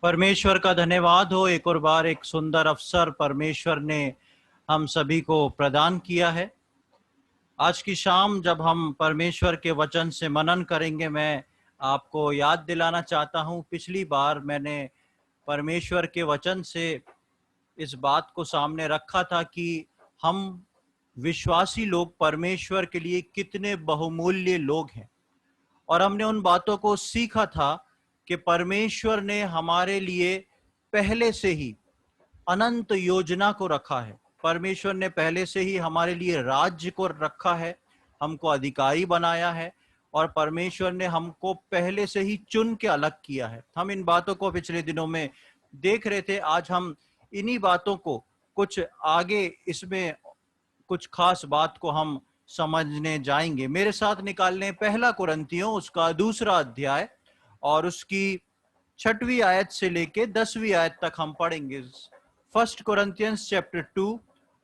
परमेश्वर का धन्यवाद हो। एक और बार एक सुंदर अवसर परमेश्वर ने हम सभी को प्रदान किया है। आज की शाम जब हम परमेश्वर के वचन से मनन करेंगे, मैं आपको याद दिलाना चाहता हूँ, पिछली बार मैंने परमेश्वर के वचन से इस बात को सामने रखा था कि हम विश्वासी लोग परमेश्वर के लिए कितने बहुमूल्य लोग हैं। और हमने उन बातों को सीखा था कि परमेश्वर ने हमारे लिए पहले से ही अनंत योजना को रखा है। परमेश्वर ने पहले से ही हमारे लिए राज्य को रखा है, हमको अधिकारी बनाया है, और परमेश्वर ने हमको पहले से ही चुन के अलग किया है। हम इन बातों को पिछले दिनों में देख रहे थे। आज हम इन्हीं बातों को कुछ आगे, इसमें कुछ खास बात को हम समझने जाएंगे। मेरे साथ निकालने पहला कुरिन्थियों उसका 2 अध्याय और उसकी 6वीं आयत से लेके 10वीं आयत तक हम पढ़ेंगे। 1 Corinthians chapter 2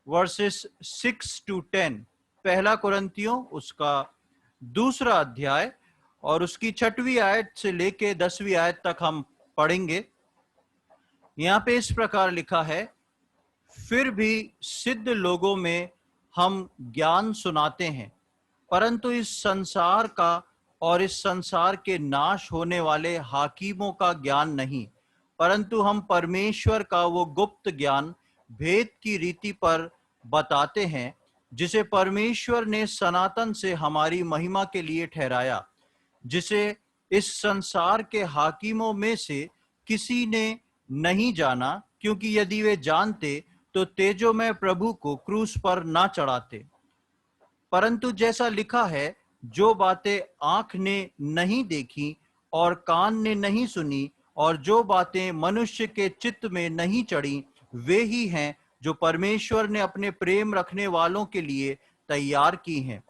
verses 6 to 10। पहला कुरिन्थियों उसका 2 अध्याय और उसकी 6वीं आयत से लेके 10वीं आयत तक हम पढ़ेंगे। यहाँ पे इस प्रकार लिखा है, फिर भी सिद्ध लोगों में हम ज्ञान सुनाते हैं, परंतु इस संसार का और इस संसार के नाश होने वाले हाकिमों का ज्ञान नहीं, परंतु हम परमेश्वर का वो गुप्त ज्ञान भेद की रीति पर बताते हैं, जिसे परमेश्वर ने सनातन से हमारी महिमा के लिए ठहराया, जिसे इस संसार के हाकिमों में से किसी ने नहीं जाना, क्योंकि यदि वे जानते तो तेजोमय प्रभु को क्रूस पर ना चढ़ाते। परंतु जैसा लिखा है, जो बातें आंख ने नहीं देखी और कान ने नहीं सुनी और जो बातें मनुष्य के चित्त में नहीं चढ़ी, वे ही हैं जो परमेश्वर ने अपने प्रेम रखने वालों के लिए तैयार की हैं।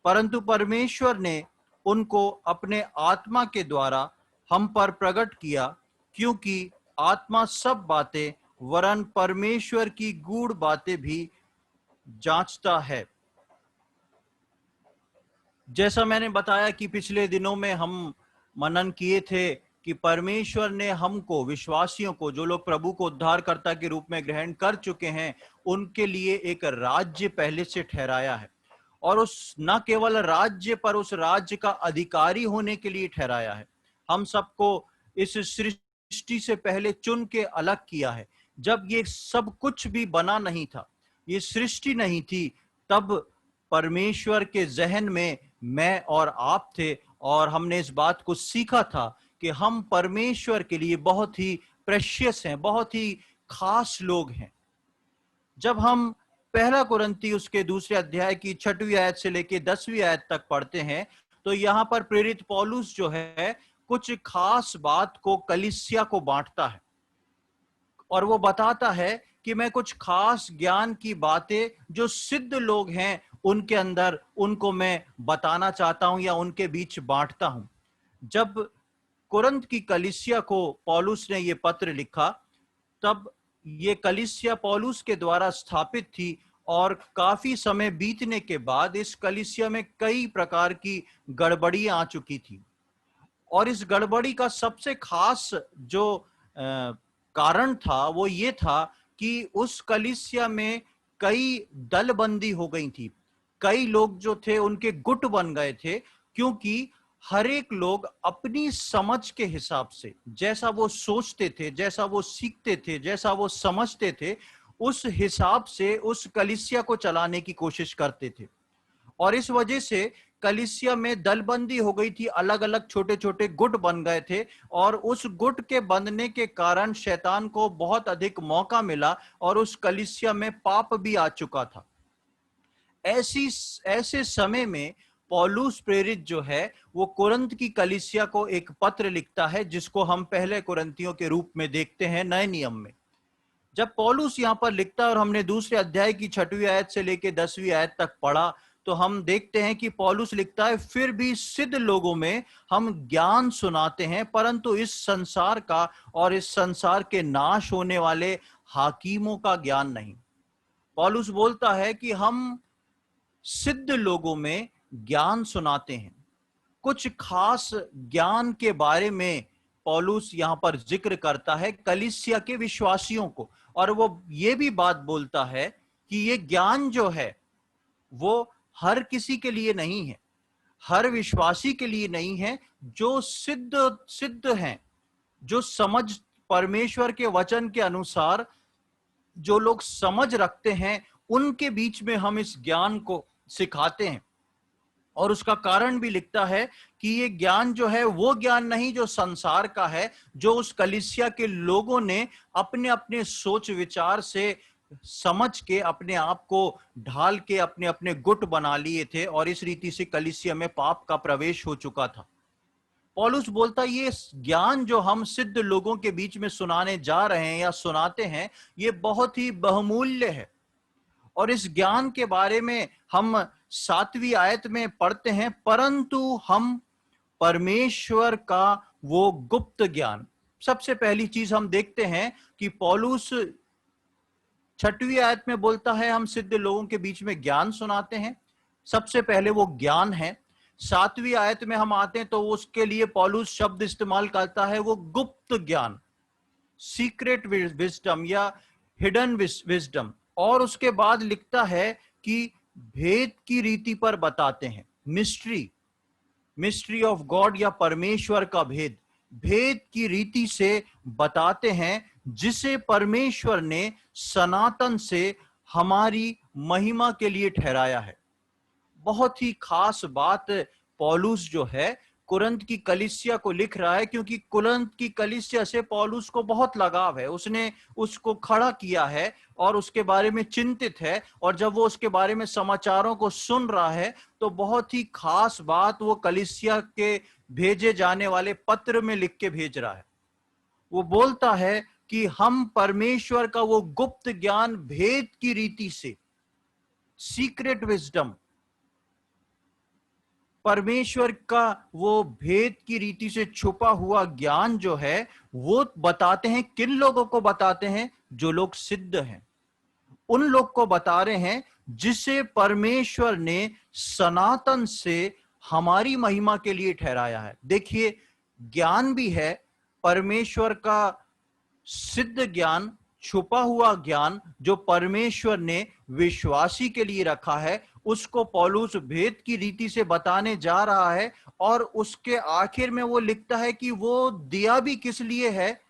परंतु परमेश्वर ने उनको अपने आत्मा के द्वारा हम पर प्रकट किया, क्योंकि आत्मा सब बातें वरन परमेश्वर की गूढ़ बातें भी जांचता है। जैसा मैंने बताया कि पिछले दिनों में हम मनन किए थे कि परमेश्वर ने हमको, विश्वासियों को, जो लोग प्रभु को उद्धारकर्ता के रूप में ग्रहण कर चुके हैं, उनके लिए एक राज्य पहले से ठहराया है। और उस न केवल राज्य पर, उस राज्य का अधिकारी होने के लिए ठहराया है। हम सबको इस सृष्टि से पहले चुन के अलग किया है। जब ये सब कुछ भी बना नहीं था, ये सृष्टि नहीं थी, तब परमेश्वर के जहन में मैं और आप थे, और हमने इस बात को सीखा था कि हम परमेश्वर के लिए बहुत ही प्रेशियस हैं, बहुत ही खास लोग हैं। जब हम पहला कुरिन्थी उसके 2 अध्याय की 6वीं आयत से लेके 10वीं आयत तक पढ़ते हैं, तो यहाँ पर प्रेरित पौलुस जो है कुछ खास बात को कलीसिया को बांटता है, और वो बताता है कि मैं कुछ खास ज्ञान की बातें जो सिद्ध लोग हैं उनके अंदर, उनको मैं बताना चाहता हूं या उनके बीच बांटता हूं। जब कुरिन्थ की कलीसिया को पौलुस ने ये पत्र लिखा, तब ये कलीसिया पौलुस के द्वारा स्थापित थी, और काफी समय बीतने के बाद इस कलीसिया में कई प्रकार की गड़बड़ियां आ चुकी थी। और इस गड़बड़ी का सबसे खास जो कारण था वो ये था कि उस कलीसिया में कई दलबंदी हो गई थी। कई लोग जो थे उनके गुट बन गए थे, क्योंकि हर एक लोग अपनी समझ के हिसाब से, जैसा वो सोचते थे, जैसा वो सीखते थे, जैसा वो समझते थे, उस हिसाब से उस कलीसिया को चलाने की कोशिश करते थे। और इस वजह से कलीसिया में दलबंदी हो गई थी, अलग अलग छोटे छोटे गुट बन गए थे, और उस गुट के बनने के कारण शैतान को बहुत अधिक मौका मिला, और उस कलीसिया में पाप भी आ चुका था। ऐसे समय में पौलुस प्रेरित जो है वो कुरिन्थ की कलीसिया को एक पत्र लिखता है, जिसको हम पहले कुरिन्थियों के रूप में देखते हैं नए नियम में। जब पौलुस यहाँ पर लिखता है, और हमने 2 अध्याय की 6वीं आयत से लेकर 10वीं आयत तक पढ़ा, तो हम देखते हैं कि पौलुस लिखता है, फिर भी सिद्ध लोगों में हम ज्ञान सुनाते हैं, परंतु इस संसार का और इस संसार के नाश होने वाले हाकिमों का ज्ञान नहीं। पौलुस बोलता है कि हम सिद्ध लोगों में ज्ञान सुनाते हैं। कुछ खास ज्ञान के बारे में पौलुस यहां पर जिक्र करता है कलीसिया के विश्वासियों को, और वो ये भी बात बोलता है कि ये ज्ञान जो है वो हर किसी के लिए नहीं है, हर विश्वासी के लिए नहीं है। जो सिद्ध हैं, जो समझ परमेश्वर के वचन के अनुसार जो लोग समझ रखते हैं, उनके बीच में हम इस ज्ञान को सिखाते हैं। और उसका कारण भी लिखता है कि ये ज्ञान जो है वो ज्ञान नहीं जो संसार का है, जो उस कलीसिया के लोगों ने अपने अपने सोच विचार से समझ के अपने आप को ढाल के अपने अपने गुट बना लिए थे, और इस रीति से कलीसिया में पाप का प्रवेश हो चुका था। पौलुस बोलता है ये ज्ञान जो हम सिद्ध लोगों के बीच में सुनाने जा रहे हैं या सुनाते हैं, ये बहुत ही बहुमूल्य है। और इस ज्ञान के बारे में हम 7वीं आयत में पढ़ते हैं, परंतु हम परमेश्वर का वो गुप्त ज्ञान। सबसे पहली चीज हम देखते हैं कि पौलुस 6वीं आयत में बोलता है हम सिद्ध लोगों के बीच में ज्ञान सुनाते हैं। सबसे पहले वो ज्ञान है। 7वीं आयत में हम आते हैं तो उसके लिए पौलुस शब्द इस्तेमाल करता है वो गुप्त ज्ञान, सीक्रेट विजडम या हिडन विजडम। और उसके बाद लिखता है कि भेद की रीति पर बताते हैं, मिस्ट्री ऑफ गॉड या परमेश्वर का भेद की रीति से बताते हैं, जिसे परमेश्वर ने सनातन से हमारी महिमा के लिए ठहराया है। बहुत ही खास बात पौलुस जो है कुरिन्थ की कलीसिया को लिख रहा है, क्योंकि कुरिन्थ की कलीसिया से पौलुस को बहुत लगाव है। उसने उसको खड़ा किया है और उसके बारे में चिंतित है, और जब वो उसके बारे में समाचारों को सुन रहा है तो बहुत ही खास बात वो कलीसिया के भेजे जाने वाले पत्र में लिख के भेज रहा है। वो बोलता है कि हम परमेश्वर का वो गुप्त ज्ञान, भेद की रीति से, सीक्रेट विजडम, परमेश्वर का वो भेद की रीति से छुपा हुआ ज्ञान जो है वो बताते हैं। किन लोगों को बताते हैं? जो लोग सिद्ध हैं, उन लोग को बता रहे हैं जिसे परमेश्वर ने सनातन से हमारी महिमा के लिए ठहराया है। देखिए, ज्ञान भी है परमेश्वर का सिद्ध ज्ञान, छुपा हुआ ज्ञान जो परमेश्वर ने विश्वासी के लिए रखा है, उसको पौलुस भेद की रीति से बताने जा रहा है। और उसके आखिर में वो लिखता है कि वो दिया भी किस लिए है?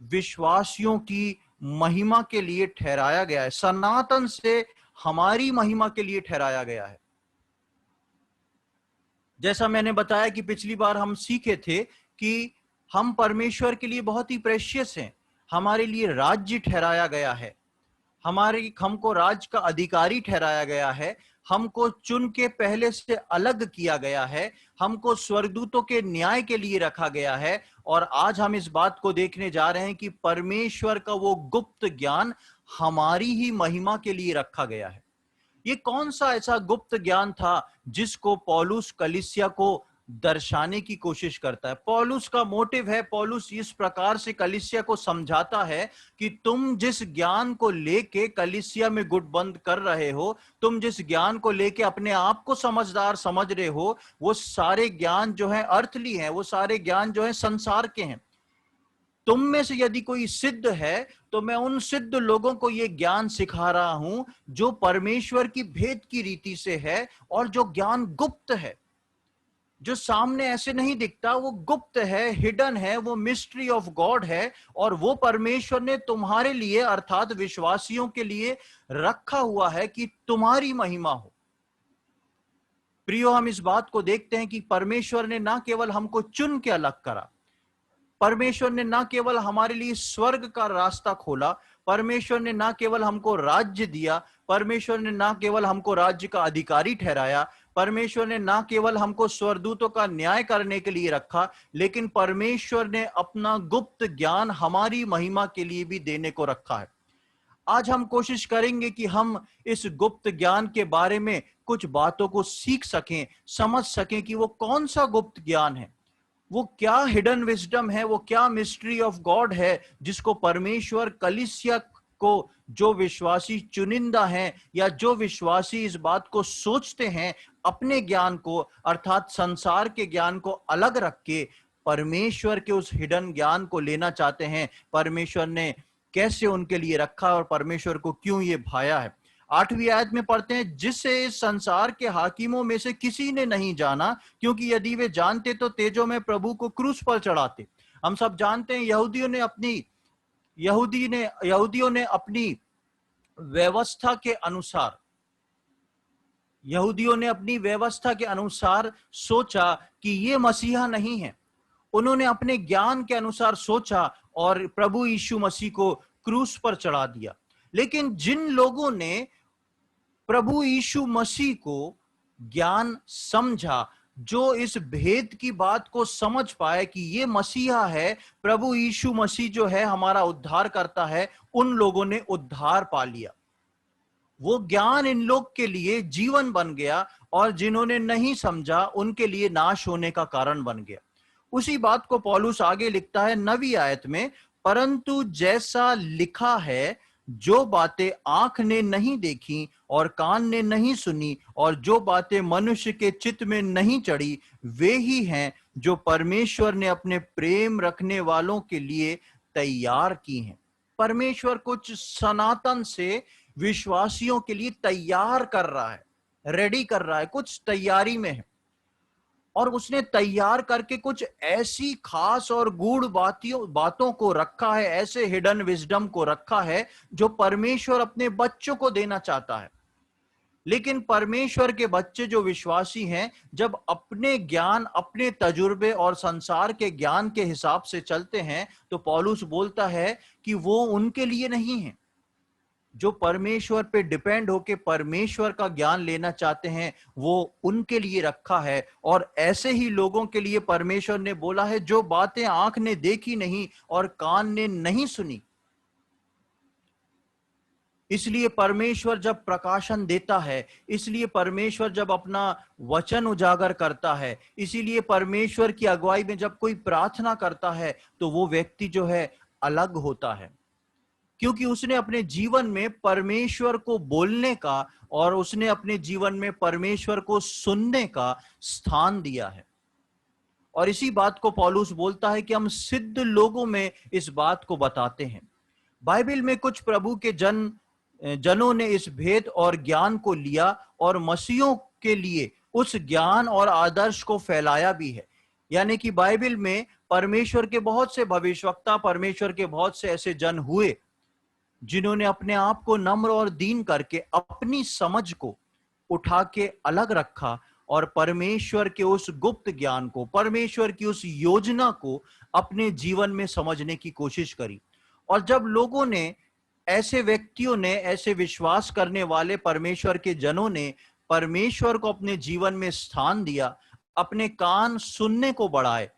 विश्वासियों की महिमा के लिए ठहराया गया है, सनातन से हमारी महिमा के लिए ठहराया गया है। जैसा मैंने बताया कि पिछली बार हम सीखे थे कि हम परमेश्वर के लिए बहुत ही प्रेशियस हैं, हमारे लिए राज्य ठहराया गया है, हमको राज्य का अधिकारी ठहराया गया है, हमको चुन के पहले से अलग किया गया है, हमको स्वर्गदूतों के न्याय के लिए रखा गया है। और आज हम इस बात को देखने जा रहे हैं कि परमेश्वर का वो गुप्त ज्ञान हमारी ही महिमा के लिए रखा गया है। ये कौन सा ऐसा गुप्त ज्ञान था जिसको पौलुस कलीसिया को दर्शाने की कोशिश करता है? पौलुस का मोटिव है, पौलुस इस प्रकार से कलीसिया को समझाता है कि तुम जिस ज्ञान को लेके कलीसिया में गुटबंद कर रहे हो, तुम जिस ज्ञान को लेके अपने आप को समझदार समझ रहे हो, वो सारे ज्ञान जो है अर्थली हैं, वो सारे ज्ञान जो है संसार के हैं। तुम में से यदि कोई सिद्ध है तो मैं उन सिद्ध लोगों को ये ज्ञान सिखा रहा हूं जो परमेश्वर की भेद की रीति से है, और जो ज्ञान गुप्त है, जो सामने ऐसे नहीं दिखता, वो गुप्त है, हिडन है, वो मिस्ट्री ऑफ गॉड है, और वो परमेश्वर ने तुम्हारे लिए अर्थात विश्वासियों के लिए रखा हुआ है कि तुम्हारी महिमा हो। प्रियो, हम इस बात को देखते हैं कि परमेश्वर ने ना केवल हमको चुन के अलग करा, परमेश्वर ने ना केवल हमारे लिए स्वर्ग का रास्ता खोला, परमेश्वर ने ना केवल हमको राज्य दिया, परमेश्वर ने ना केवल हमको राज्य का अधिकारी ठहराया, परमेश्वर ने ना केवल हमको स्वर्गदूतों का न्याय करने के लिए रखा, लेकिन परमेश्वर ने अपना गुप्त ज्ञान हमारी महिमा के लिए भी देने को रखा है। आज हम कोशिश करेंगे कि हम इस गुप्त ज्ञान के बारे में कुछ बातों को सीख सकें, समझ सकें कि वो कौन सा गुप्त ज्ञान है, वो क्या हिडन विजडम है, वो क्या मिस्ट्री ऑफ गॉड है जिसको परमेश्वर कलीसिया को, जो विश्वासी चुनिंदा हैं या जो विश्वासी इस बात को सोचते हैं, अपने ज्ञान को अर्थात संसार के ज्ञान को अलग रख के परमेश्वर के उस हिडन ज्ञान को लेना चाहते हैं, परमेश्वर ने कैसे उनके लिए रखा और परमेश्वर को क्यों ये भाया है। 8वीं आयत में पढ़ते हैं, जिससे इस संसार के हाकिमों में से किसी ने नहीं जाना, क्योंकि यदि वे जानते तो तेजों में प्रभु को क्रूस पर चढ़ाते। हम सब जानते हैं यहूदियों ने अपनी व्यवस्था के अनुसार सोचा कि ये मसीहा नहीं है। उन्होंने अपने ज्ञान के अनुसार सोचा और प्रभु यीशु मसीह को क्रूस पर चढ़ा दिया। लेकिन जिन लोगों ने प्रभु यीशु मसीह को ज्ञान समझा, जो इस भेद की बात को समझ पाए कि ये मसीहा है, प्रभु यीशु मसीह जो है हमारा उद्धार करता है, उन लोगों ने उद्धार पा लिया। वो ज्ञान इन लोग के लिए जीवन बन गया और जिन्होंने नहीं समझा उनके लिए नाश होने का कारण बन गया। उसी बात को पौलुस आगे लिखता है 9वीं आयत में, परंतु जैसा लिखा है, जो बातें आंख ने नहीं देखी और कान ने नहीं सुनी और जो बातें मनुष्य के चित्त में नहीं चढ़ी, वे ही हैं जो परमेश्वर ने अपने प्रेम रखने वालों के लिए तैयार की हैं। परमेश्वर कुछ सनातन से विश्वासियों के लिए तैयार कर रहा है, रेडी कर रहा है, कुछ तैयारी में है। और उसने तैयार करके कुछ ऐसी खास और गूढ़ बातों को रखा है, ऐसे हिडन विजडम को रखा है जो परमेश्वर अपने बच्चों को देना चाहता है। लेकिन परमेश्वर के बच्चे जो विश्वासी हैं, जब अपने ज्ञान, अपने तजुर्बे और संसार के ज्ञान के हिसाब से चलते हैं, तो पौलुस बोलता है कि वो उनके लिए नहीं है। जो परमेश्वर पे डिपेंड होके परमेश्वर का ज्ञान लेना चाहते हैं, वो उनके लिए रखा है। और ऐसे ही लोगों के लिए परमेश्वर ने बोला है, जो बातें आंख ने देखी नहीं और कान ने नहीं सुनी। इसलिए परमेश्वर जब प्रकाशन देता है, इसलिए परमेश्वर जब अपना वचन उजागर करता है, इसीलिए परमेश्वर की अगुवाई में जब कोई प्रार्थना करता है, तो वो व्यक्ति जो है अलग होता है, क्योंकि उसने अपने जीवन में परमेश्वर को बोलने का और उसने अपने जीवन में परमेश्वर को सुनने का स्थान दिया है। और इसी बात को पौलुस बोलता है कि हम सिद्ध लोगों में इस बात को बताते हैं। बाइबल में कुछ प्रभु के जनों ने इस भेद और ज्ञान को लिया और मसीहों के लिए उस ज्ञान और आदर्श को फैलाया भी है। यानी कि बाइबल में परमेश्वर के बहुत से भविष्यवक्ता, परमेश्वर के बहुत से ऐसे जन हुए जिन्होंने अपने आप को नम्र और दीन करके अपनी समझ को उठा के अलग रखा और परमेश्वर के उस गुप्त ज्ञान को, परमेश्वर की उस योजना को अपने जीवन में समझने की कोशिश करी। और जब लोगों ने, ऐसे व्यक्तियों ने, ऐसे विश्वास करने वाले परमेश्वर के जनों ने परमेश्वर को अपने जीवन में स्थान दिया, अपने कान सुनने को बढ़ाए,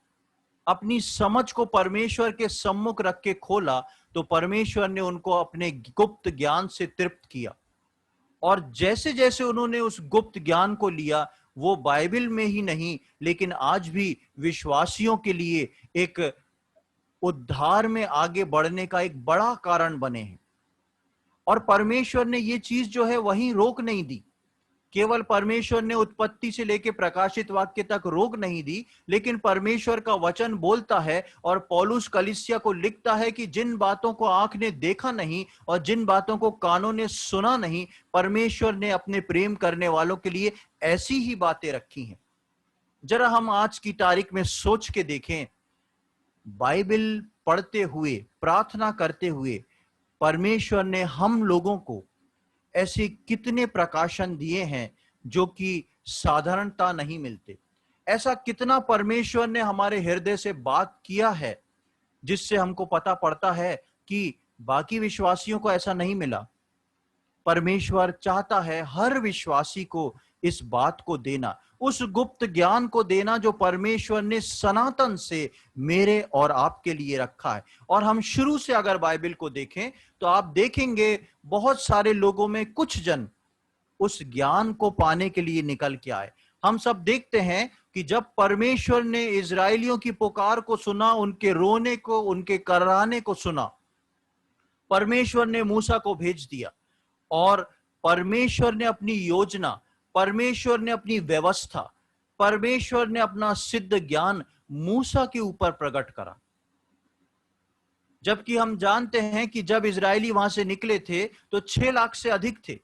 अपनी समझ को परमेश्वर के सम्मुख रख के खोला, तो परमेश्वर ने उनको अपने गुप्त ज्ञान से तृप्त किया। और जैसे जैसे उन्होंने उस गुप्त ज्ञान को लिया, वो बाइबल में ही नहीं लेकिन आज भी विश्वासियों के लिए एक उद्धार में आगे बढ़ने का एक बड़ा कारण बने हैं। और परमेश्वर ने ये चीज जो है वहीं रोक नहीं दी। केवल परमेश्वर ने उत्पत्ति से लेकर प्रकाशित वाक्य तक रोक नहीं दी, लेकिन परमेश्वर का वचन बोलता है और पौलुस कलीसिया को लिखता है कि जिन बातों को आंख ने देखा नहीं और जिन बातों को कानों ने सुना नहीं, परमेश्वर ने अपने प्रेम करने वालों के लिए ऐसी ही बातें रखी हैं। जरा हम आज की तारीख में सोच के देखें, बाइबल पढ़ते हुए, प्रार्थना करते हुए परमेश्वर ने हम लोगों को ऐसे कितने प्रकाशन दिए हैं जो कि साधारणता नहीं मिलते। ऐसा कितना परमेश्वर ने हमारे हृदय से बात किया है जिससे हमको पता पड़ता है कि बाकी विश्वासियों को ऐसा नहीं मिला। परमेश्वर चाहता है हर विश्वासी को इस बात को देना, उस गुप्त ज्ञान को देना जो परमेश्वर ने सनातन से मेरे और आपके लिए रखा है। और हम शुरू से अगर बाइबल को देखें तो आप देखेंगे बहुत सारे लोगों में कुछ जन उस ज्ञान को पाने के लिए निकल के आए। हम सब देखते हैं कि जब परमेश्वर ने इजराइलियों की पुकार को सुना, उनके रोने को, उनके कराने को सुना, परमेश्वर ने मूसा को भेज दिया और परमेश्वर ने अपनी योजना, परमेश्वर ने अपनी व्यवस्था, परमेश्वर ने अपना सिद्ध ज्ञान मूसा के ऊपर प्रकट करा। जबकि हम जानते हैं कि जब इजरायली वहां से निकले थे तो 6 लाख से अधिक थे,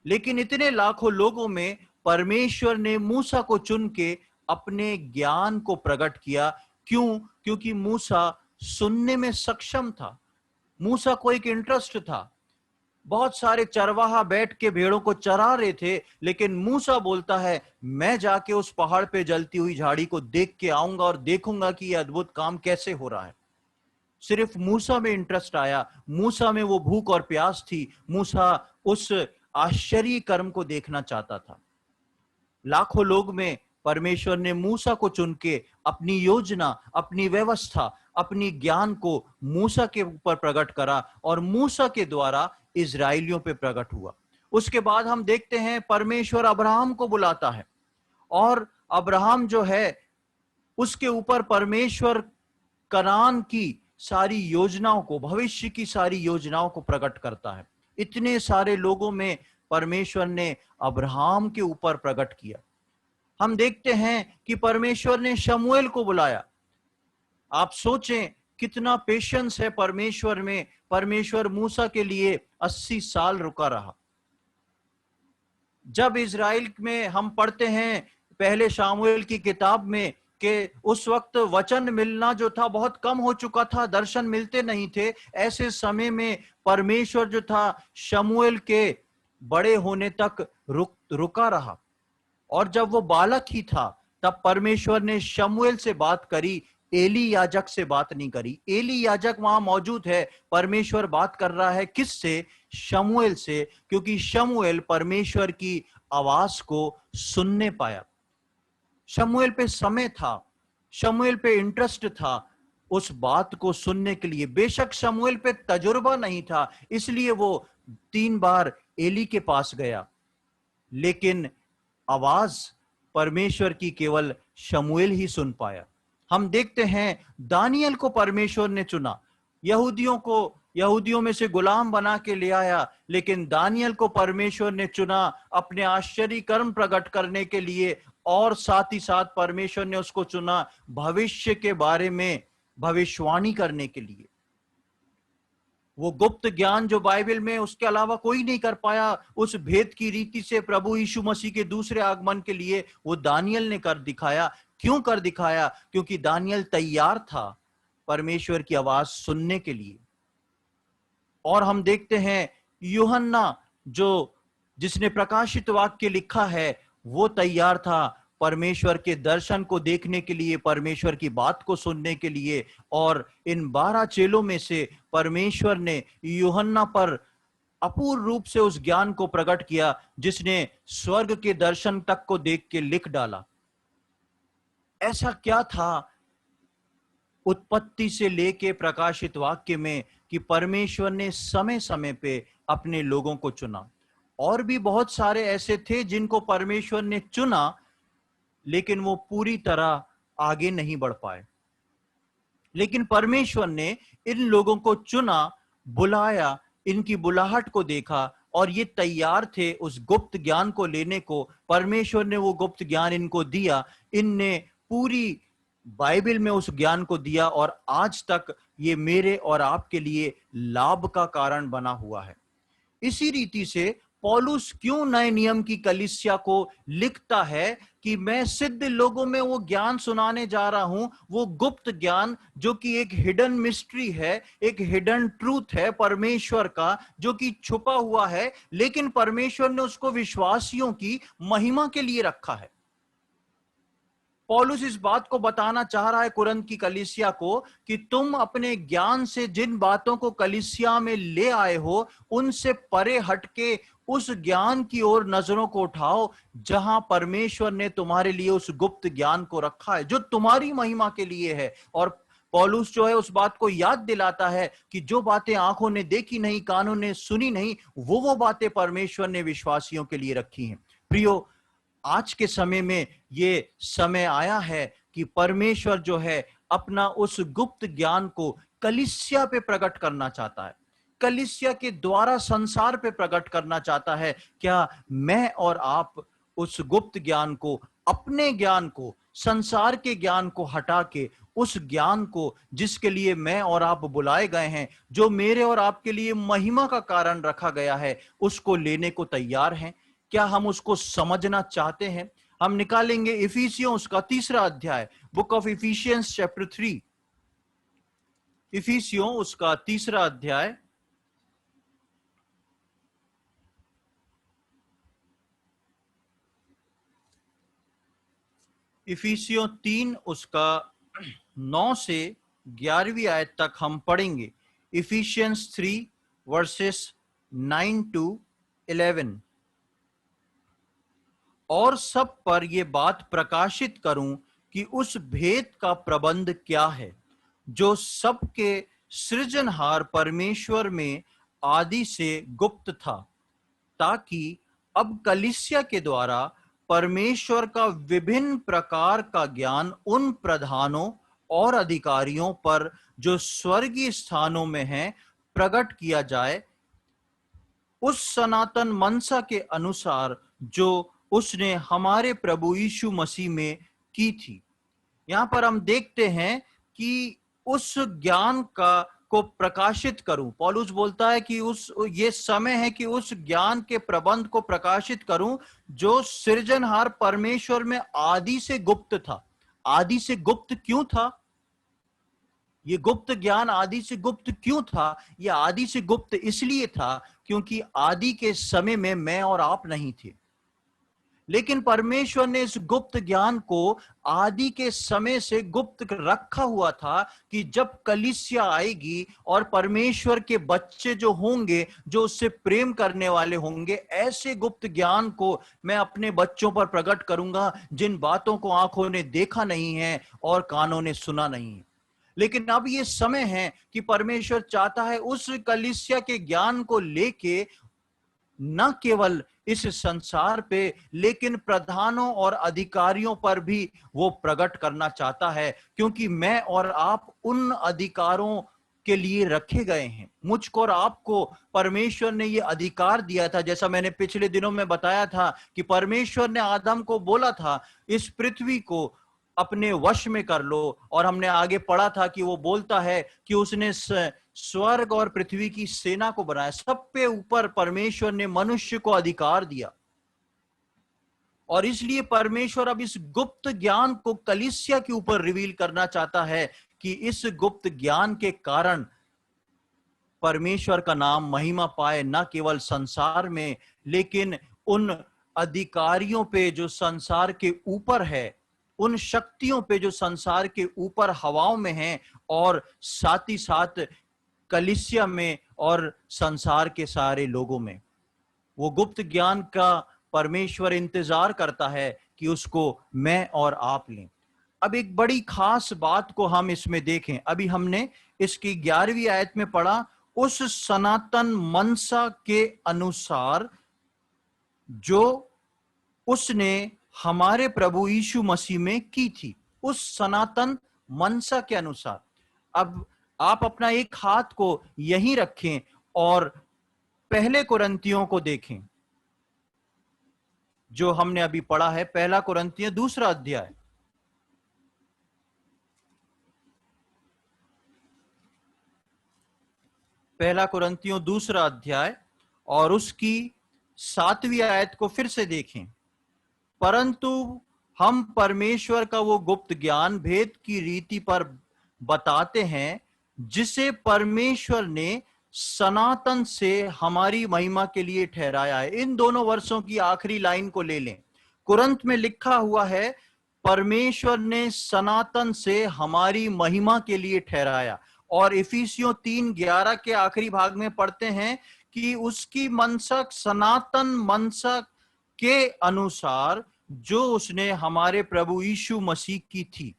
लेकिन इतने लाखों लोगों में परमेश्वर ने मूसा को चुन के अपने ज्ञान को प्रकट किया। क्यों? क्योंकि मूसा सुनने में सक्षम था, मूसा को एक इंटरेस्ट था। बहुत सारे चरवाहा बैठ के भेड़ों को चरा रहे थे, लेकिन मूसा बोलता है मैं जाके उस पहाड़ पे जलती हुई झाड़ी को देख के आऊंगा और देखूंगा कि यह अद्भुत काम कैसे हो रहा है। सिर्फ मूसा में इंटरेस्ट आया, मूसा में वो भूख और प्यास थी, मूसा उस आश्चर्य कर्म को देखना चाहता था। लाखों लोग में परमेश्वर ने मूसा को चुन के अपनी योजना, अपनी व्यवस्था, अपनी ज्ञान को मूसा के ऊपर प्रकट करा और मूसा के द्वारा इजराइलियों पे प्रकट हुआ। उसके बाद हम देखते हैं परमेश्वर अब्राहम को बुलाता है और अब्राहम जो है उसके ऊपर परमेश्वर कनान की सारी योजनाओं को, भविष्य की सारी योजनाओं को प्रकट करता है। इतने सारे लोगों में परमेश्वर ने अब्राहम के ऊपर प्रकट किया। हम देखते हैं कि परमेश्वर ने शमूएल को बुलाया। आप सोचें कितना पेशेंस है परमेश्वर में। परमेश्वर मूसा के लिए 80 साल रुका रहा। जब इजराइल में हम पढ़ते हैं पहले शामुएल की किताब में कि उस वक्त वचन मिलना जो था बहुत कम हो चुका था, दर्शन मिलते नहीं थे। ऐसे समय में परमेश्वर जो था शमूएल के बड़े होने तक रुका रहा, और जब वो बालक ही था तब परमेश्वर ने शमूएल से बात करी, एली याजक से बात नहीं करी। एली याजक वहां मौजूद है, परमेश्वर बात कर रहा है किससे? शमूएल से, क्योंकि शमूएल परमेश्वर की आवाज को सुनने पाया। शमूएल पे समय था, शमूएल पे इंटरेस्ट था उस बात को सुनने के लिए। बेशक शमूएल पे तजुर्बा नहीं था, इसलिए वो 3 बार एली के पास गया, लेकिन आवाज परमेश्वर की केवल शमूएल ही सुन पाया। हम देखते हैं दानियल को परमेश्वर ने चुना, यहूदियों में से गुलाम बना के ले आया, लेकिन दानियल को परमेश्वर ने चुना अपने आश्चर्य कर्म प्रकट करने के लिए, और साथ ही साथ परमेश्वर ने उसको चुना भविष्य के बारे में भविष्यवाणी करने के लिए। वो गुप्त ज्ञान जो बाइबल में उसके अलावा कोई नहीं कर पाया, उस भेद की रीति से प्रभु यीशु मसीह के दूसरे आगमन के लिए वो दानियल ने कर दिखाया। क्यों कर दिखाया? क्योंकि दानियल तैयार था परमेश्वर की आवाज सुनने के लिए। और हम देखते हैं यूहन्ना जिसने प्रकाशित वाक्य लिखा है, वो तैयार था परमेश्वर के दर्शन को देखने के लिए, परमेश्वर की बात को सुनने के लिए। और इन 12 चेलों में से परमेश्वर ने यूहन्ना पर अपूर्व रूप से उस ज्ञान को प्रकट किया जिसने स्वर्ग के दर्शन तक को देख के लिख डाला। ऐसा क्या था उत्पत्ति से लेके प्रकाशित वाक्य में कि परमेश्वर ने समय समय पे अपने लोगों को चुना। और भी बहुत सारे ऐसे थे जिनको परमेश्वर ने चुना, लेकिन वो पूरी तरह आगे नहीं बढ़ पाए। लेकिन परमेश्वर ने इन लोगों को चुना, बुलाया, इनकी बुलाहट को देखा, और ये तैयार थे उस गुप्त ज्ञान को लेने को। परमेश्वर ने वो गुप्त ज्ञान इनको दिया, इनने पूरी बाइबल में उस ज्ञान को दिया, और आज तक ये मेरे और आपके लिए लाभ का कारण बना हुआ है। इसी रीति से पौलुस क्यों नए नियम की कलीसिया को लिखता है कि मैं सिद्ध लोगों में वो ज्ञान सुनाने जा रहा हूं, वो गुप्त ज्ञान जो कि एक हिडन मिस्ट्री है, एक हिडन ट्रूथ है परमेश्वर का, जो कि छुपा हुआ है, लेकिन परमेश्वर ने उसको विश्वासियों की महिमा के लिए रखा है। पौलुस इस बात को बताना चाह रहा है कुरिन्थ की कलीसिया को कि तुम अपने ज्ञान से जिन बातों को कलीसिया में ले आए हो, उनसे परे हटके उस ज्ञान की ओर नजरों को उठाओ जहां परमेश्वर ने तुम्हारे लिए उस गुप्त ज्ञान को रखा है, जो तुम्हारी महिमा के लिए है। और पौलुस जो है उस बात को याद दिलाता है कि जो बातें आंखों ने देखी नहीं, कानों ने सुनी नहीं, वो बातें परमेश्वर ने विश्वासियों के लिए रखी हैं। प्रियो, आज के समय में ये समय आया है कि परमेश्वर जो है अपना उस गुप्त ज्ञान को कलीसिया पे प्रकट करना चाहता है, कलीसिया के द्वारा संसार पे प्रकट करना चाहता है। क्या मैं और आप उस गुप्त ज्ञान को अपने ज्ञान को, संसार के ज्ञान को हटा के उस ज्ञान को जिसके लिए मैं और आप बुलाए गए हैं, जो मेरे और आपके लिए महिमा का कारण रखा गया है, उसको लेने को तैयार हैं? क्या हम उसको समझना चाहते हैं? हम निकालेंगे इफिसियों उसका 3 अध्याय, बुक ऑफ इफिशियंस चैप्टर 3, इफिसियों उसका 3 अध्याय, इफिसियों 3 उसका 9 से 11वीं आयत तक हम पढ़ेंगे। Efficiency 3 versus 9 to 11। और सब पर यह बात प्रकाशित करूं कि उस भेद का प्रबंध क्या है, जो सबके सृजनहार परमेश्वर में आदि से गुप्त था, ताकि अब कलीसिया के द्वारा परमेश्वर का विभिन्न प्रकार का ज्ञान उन प्रधानों और अधिकारियों पर जो स्वर्गीय स्थानों में हैं प्रकट किया जाए, उस सनातन मनसा के अनुसार जो उसने हमारे प्रभु यीशु मसीह में की थी। यहां पर हम देखते हैं कि उस ज्ञान का को प्रकाशित करूं। पौलुस बोलता है कि ये समय है कि उस ज्ञान के प्रबंध को प्रकाशित करूं जो सृजनहार परमेश्वर में आदि से गुप्त था। आदि से गुप्त क्यों था? ये गुप्त ज्ञान आदि से गुप्त क्यों था? ये आदि से गुप्त इसलिए था क्योंकि आदि के समय में मैं और आप नहीं थे, लेकिन परमेश्वर ने इस गुप्त ज्ञान को आदि के समय से गुप्त रखा हुआ था कि जब कलीसिया आएगी और परमेश्वर के बच्चे जो होंगे, जो उससे प्रेम करने वाले होंगे, ऐसे गुप्त ज्ञान को मैं अपने बच्चों पर प्रकट करूंगा जिन बातों को आंखों ने देखा नहीं है और कानों ने सुना नहीं है। लेकिन अब ये समय है कि परमेश्वर चाहता है उस कलीसिया के ज्ञान को लेके न केवल इस संसार पे, लेकिन प्रधानों और अधिकारियों पर भी वो प्रकट करना चाहता है, क्योंकि मैं और आप उन अधिकारों के लिए रखे गए हैं। मुझको और आपको परमेश्वर ने ये अधिकार दिया था। जैसा मैंने पिछले दिनों में बताया था कि परमेश्वर ने आदम को बोला था इस पृथ्वी को अपने वश में कर लो, और हमने आगे पढ़ा था कि वो बोलता है कि उसने स्वर्ग और पृथ्वी की सेना को बनाया। सब पे ऊपर परमेश्वर ने मनुष्य को अधिकार दिया, और इसलिए परमेश्वर अब इस गुप्त ज्ञान को कलीसिया के ऊपर रिवील करना चाहता है कि इस गुप्त ज्ञान के कारण परमेश्वर का नाम महिमा पाए, न केवल संसार में लेकिन उन अधिकारियों पे जो संसार के ऊपर है, उन शक्तियों पे जो संसार के ऊपर हवाओं में हैं, और साथ ही साथ कलीसिया में और संसार के सारे लोगों में। वो गुप्त ज्ञान का परमेश्वर इंतजार करता है कि उसको मैं और आप लें। अब एक बड़ी खास बात को हम इसमें देखें। अभी हमने इसकी 11वीं आयत में पढ़ा, उस सनातन मनसा के अनुसार जो उसने हमारे प्रभु यीशु मसीह में की थी। उस सनातन मनसा के अनुसार। अब आप अपना एक हाथ को यहीं रखें और पहले कुरिन्थियों को देखें जो हमने अभी पढ़ा है। पहला कुरिन्थियों 2 अध्याय, पहला कुरिन्थियों 2 अध्याय और उसकी 7वीं आयत को फिर से देखें। परंतु हम परमेश्वर का वो गुप्त ज्ञान भेद की रीति पर बताते हैं, जिसे परमेश्वर ने सनातन से हमारी महिमा के लिए ठहराया है। इन दोनों वर्षों की आखिरी लाइन को ले लें। कुरिन्थ में लिखा हुआ है परमेश्वर ने सनातन से हमारी महिमा के लिए ठहराया, और इफिसियों 3:11 के आखिरी भाग में पढ़ते हैं कि उसकी मनसा सनातन मनसा के अनुसार जो उसने हमारे प्रभु यीशु मसीह की थी।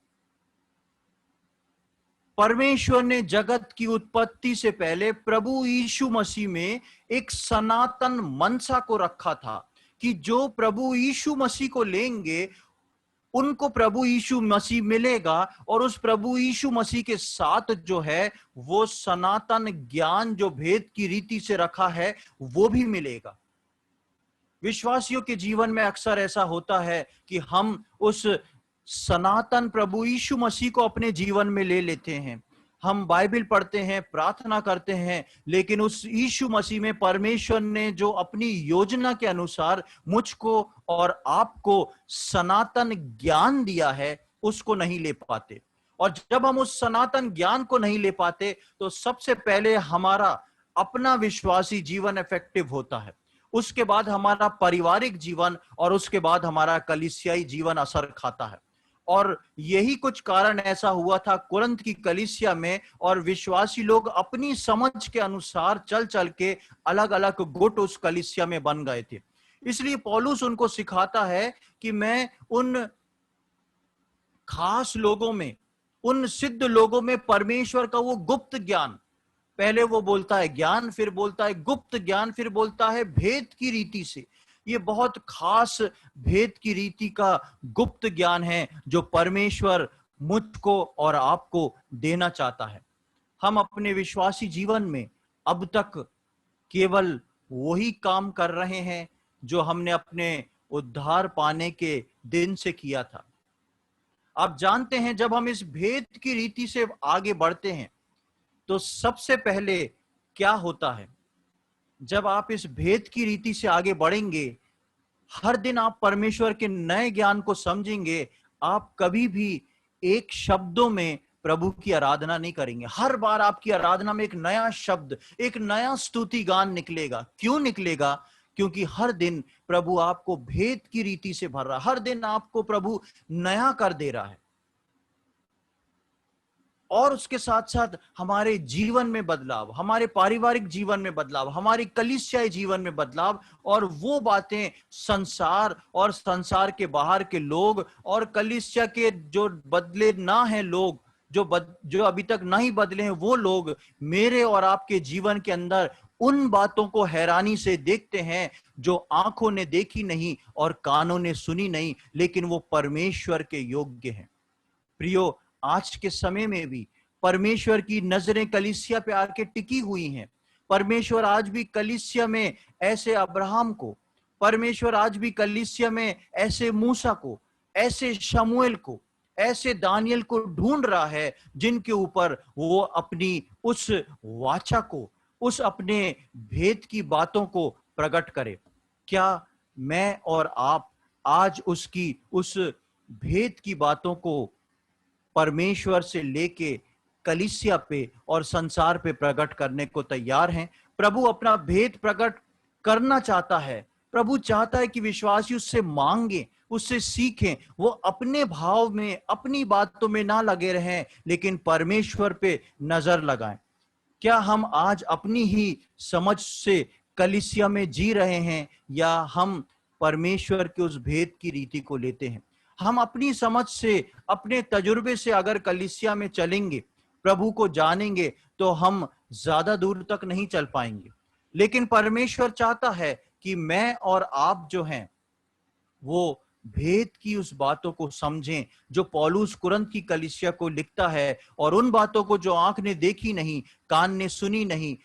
परमेश्वर ने जगत की उत्पत्ति से पहले प्रभु यीशु मसीह में एक सनातन मनसा को रखा था कि जो प्रभु यीशु मसीह को लेंगे उनको प्रभु यीशु मसीह मिलेगा, और उस प्रभु यीशु मसीह के साथ जो है वो सनातन ज्ञान जो भेद की रीति से रखा है वो भी मिलेगा। विश्वासियों के जीवन में अक्सर ऐसा होता है कि हम उस सनातन प्रभु यीशु मसीह को अपने जीवन में ले लेते हैं। हम बाइबल पढ़ते हैं, प्रार्थना करते हैं, लेकिन उस यीशु मसीह में परमेश्वर ने जो अपनी योजना के अनुसार मुझको और आपको सनातन ज्ञान दिया है, उसको नहीं ले पाते। और जब हम उस सनातन ज्ञान को नहीं ले पाते, तो सबसे पहले हमारा अपना विश्वासी जीवन इफेक्टिव होता है, उसके बाद हमारा पारिवारिक जीवन, और उसके बाद हमारा कलीसियाई जीवन असर खाता है। और यही कुछ कारण ऐसा हुआ था कुरिन्थ की कलीसिया में, और विश्वासी लोग अपनी समझ के अनुसार चल चल के अलग अलग गुट उस कलीसिया में बन गए थे। इसलिए पौलुस उनको सिखाता है कि मैं उन खास लोगों में, उन सिद्ध लोगों में परमेश्वर का वो गुप्त ज्ञान, पहले वो बोलता है ज्ञान, फिर बोलता है गुप्त ज्ञान, फिर बोलता है भेद की रीति से। ये बहुत खास भेद की रीति का गुप्त ज्ञान है जो परमेश्वर मुझको और आपको देना चाहता है। हम अपने विश्वासी जीवन में अब तक केवल वही काम कर रहे हैं जो हमने अपने उद्धार पाने के दिन से किया था। आप जानते हैं, जब हम इस भेद की रीति से आगे बढ़ते हैं तो सबसे पहले क्या होता है, जब आप इस भेद की रीति से आगे बढ़ेंगे, हर दिन आप परमेश्वर के नए ज्ञान को समझेंगे, आप कभी भी एक शब्दों में प्रभु की आराधना नहीं करेंगे। हर बार आपकी आराधना में एक नया शब्द, एक नया स्तुति गान निकलेगा। क्यों निकलेगा? क्योंकि हर दिन प्रभु आपको भेद की रीति से भर रहा है, हर दिन आपको प्रभु नया कर दे रहा है। और उसके साथ साथ हमारे जीवन में बदलाव, हमारे पारिवारिक जीवन में बदलाव, हमारी कलीसियाई जीवन में बदलाव, और वो बातें संसार और संसार के बाहर के लोग और कलीसिया के जो बदले ना हैं लोग, जो अभी तक नहीं बदले हैं, वो लोग मेरे और आपके जीवन के अंदर उन बातों को हैरानी से देखते हैं जो आंखों ने देखी नहीं और कानों ने सुनी नहीं, लेकिन वो परमेश्वर के योग्य हैं। प्रियो, आज के समय में भी परमेश्वर की नजरें कलीसिया पे आके टिकी हुई हैं। परमेश्वर आज भी कलीसिया में ऐसे अब्राहम को, परमेश्वर आज भी कलीसिया में ऐसे मूसा को, ऐसे शमूएल को, ऐसे दानियल को ढूंढ रहा है, जिनके ऊपर वो अपनी उस वाचा को, उस अपने भेद की बातों को प्रकट करे। क्या मैं और आप आज उसकी उस भेद की बातों को परमेश्वर से लेके कलीसिया पे और संसार पे प्रकट करने को तैयार हैं? प्रभु अपना भेद प्रकट करना चाहता है। प्रभु चाहता है कि विश्वासी उससे मांगे, उससे सीखें, वो अपने भाव में, अपनी बातों में ना लगे रहें, लेकिन परमेश्वर पे नजर लगाएं। क्या हम आज अपनी ही समझ से कलीसिया में जी रहे हैं, या हम परमेश्वर के उस भेद की रीति को लेते हैं? हम अपनी समझ से, अपने तजुर्बे से अगर कलीसिया में चलेंगे, प्रभु को जानेंगे, तो हम ज्यादा दूर तक नहीं चल पाएंगे। लेकिन परमेश्वर चाहता है कि मैं और आप जो हैं वो भेद की उस बातों को समझें जो पौलुस कुरिन्थ की कलीसिया को लिखता है, और उन बातों को जो आंख ने देखी नहीं, कान ने सुनी नहीं,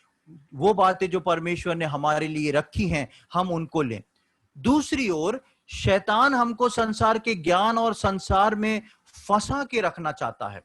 वो बातें जो परमेश्वर ने हमारे लिए रखी हैं, हम उनको लें। दूसरी ओर शैतान हमको संसार के ज्ञान और संसार में फंसा के रखना चाहता है,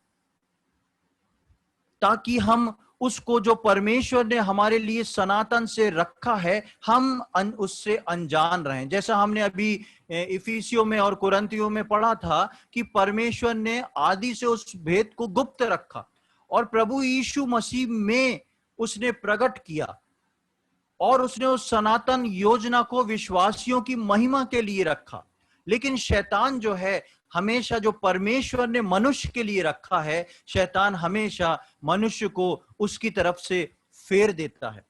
ताकि हम उसको जो परमेश्वर ने हमारे लिए सनातन से रखा है, हम उससे अनजान रहें। जैसा हमने अभी इफिसियों में और कुरिन्थियों में पढ़ा था कि परमेश्वर ने आदि से उस भेद को गुप्त रखा, और प्रभु यीशु मसीह में उसने प्रकट किया, और उसने उस सनातन योजना को विश्वासियों की महिमा के लिए रखा। लेकिन शैतान जो है, हमेशा जो परमेश्वर ने मनुष्य के लिए रखा है, शैतान हमेशा मनुष्य को उसकी तरफ से फेर देता है।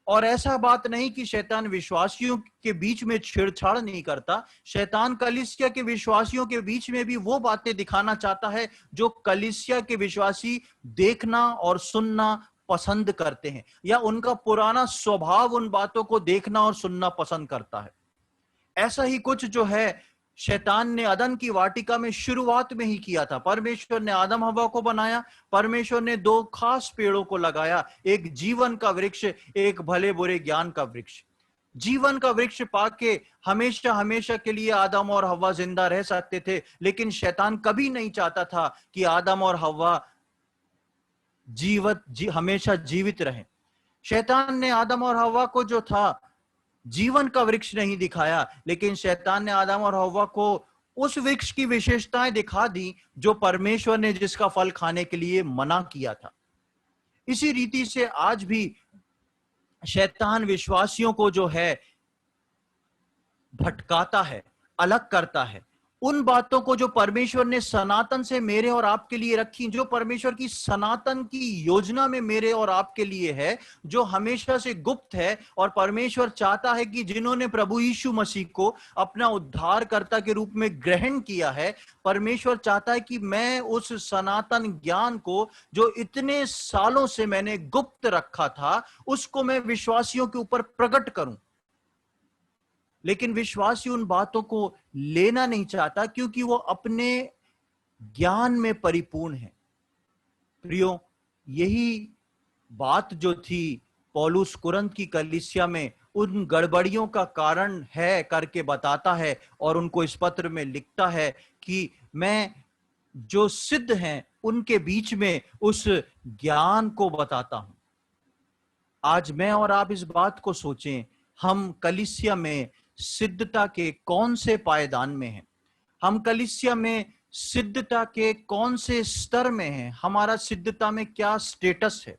और ऐसा बात नहीं कि शैतान विश्वासियों के बीच में छेड़छाड़ नहीं करता। शैतान कलीसिया के विश्वासियों के बीच में भी वो बातें दिखाना चाहता है जो कलीसिया के विश्वासी देखना और सुनना पसंद करते हैं, या उनका पुराना स्वभाव उन बातों को देखना और सुनना पसंद करता है। ऐसा ही कुछ जो है शैतान ने अदन की वाटिका में शुरुआत में ही किया था। परमेश्वर ने आदम हवा को बनाया, परमेश्वर ने दो खास पेड़ों को लगाया, एक जीवन का वृक्ष, एक भले बुरे ज्ञान का वृक्ष। जीवन का वृक्ष पाके हमेशा हमेशा के लिए आदम और हव्वा जिंदा रह सकते थे, लेकिन शैतान कभी नहीं चाहता था कि आदम और हव्वा हमेशा जीवित रहें। शैतान ने आदम और हव्वा को जो था जीवन का वृक्ष नहीं दिखाया, लेकिन शैतान ने आदम और हव्वा को उस वृक्ष की विशेषताएं दिखा दी जो परमेश्वर ने जिसका फल खाने के लिए मना किया था। इसी रीति से आज भी शैतान विश्वासियों को जो है भटकाता है, अलग करता है उन बातों को जो परमेश्वर ने सनातन से मेरे और आपके लिए रखी, जो परमेश्वर की सनातन की योजना में मेरे और आपके लिए है, जो हमेशा से गुप्त है। और परमेश्वर चाहता है कि जिन्होंने प्रभु यीशु मसीह को अपना उद्धारकर्ता के रूप में ग्रहण किया है, परमेश्वर चाहता है कि मैं उस सनातन ज्ञान को जो इतने सालों से मैंने गुप्त रखा था, उसको मैं विश्वासियों के ऊपर प्रकट करूं। लेकिन विश्वासी उन बातों को लेना नहीं चाहता क्योंकि वो अपने ज्ञान में परिपूर्ण है। प्रियो, यही बात जो थी पौलुस कुरिन्थ की कलीसिया में उन गड़बड़ियों का कारण है करके बताता है और उनको इस पत्र में लिखता है कि मैं जो सिद्ध हैं उनके बीच में उस ज्ञान को बताता हूं। आज मैं और आप इस बात को सोचें, हम कलीसिया में सिद्धता के कौन से पायदान में हैं? हम कलीसिया में सिद्धता के कौन से स्तर में हैं? हमारा सिद्धता में क्या स्टेटस है?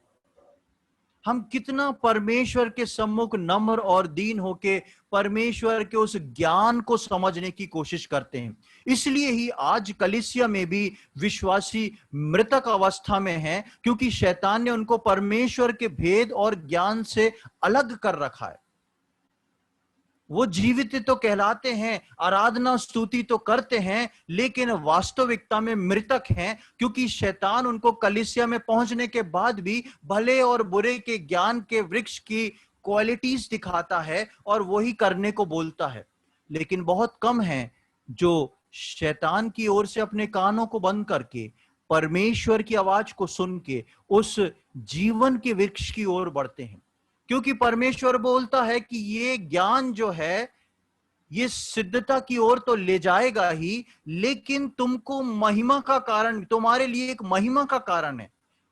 हम कितना परमेश्वर के सम्मुख नम्र और दीन होके परमेश्वर के उस ज्ञान को समझने की कोशिश करते हैं। इसलिए ही आज कलीसिया में भी विश्वासी मृतक अवस्था में हैं, क्योंकि शैतान ने उनको परमेश्वर के भेद और ज्ञान से अलग कर रखा है। वो जीवित तो कहलाते हैं, आराधना स्तुति तो करते हैं, लेकिन वास्तविकता में मृतक हैं, क्योंकि शैतान उनको कलीसिया में पहुंचने के बाद भी भले और बुरे के ज्ञान के वृक्ष की क्वालिटीज दिखाता है और वही करने को बोलता है। लेकिन बहुत कम हैं जो शैतान की ओर से अपने कानों को बंद करके परमेश्वर की आवाज को सुन के उस जीवन के वृक्ष की ओर बढ़ते हैं। क्योंकि परमेश्वर बोलता है कि ये ज्ञान जो है ये सिद्धता की ओर तो ले जाएगा ही, लेकिन तुमको महिमा का कारण, तुम्हारे लिए एक महिमा का कारण है,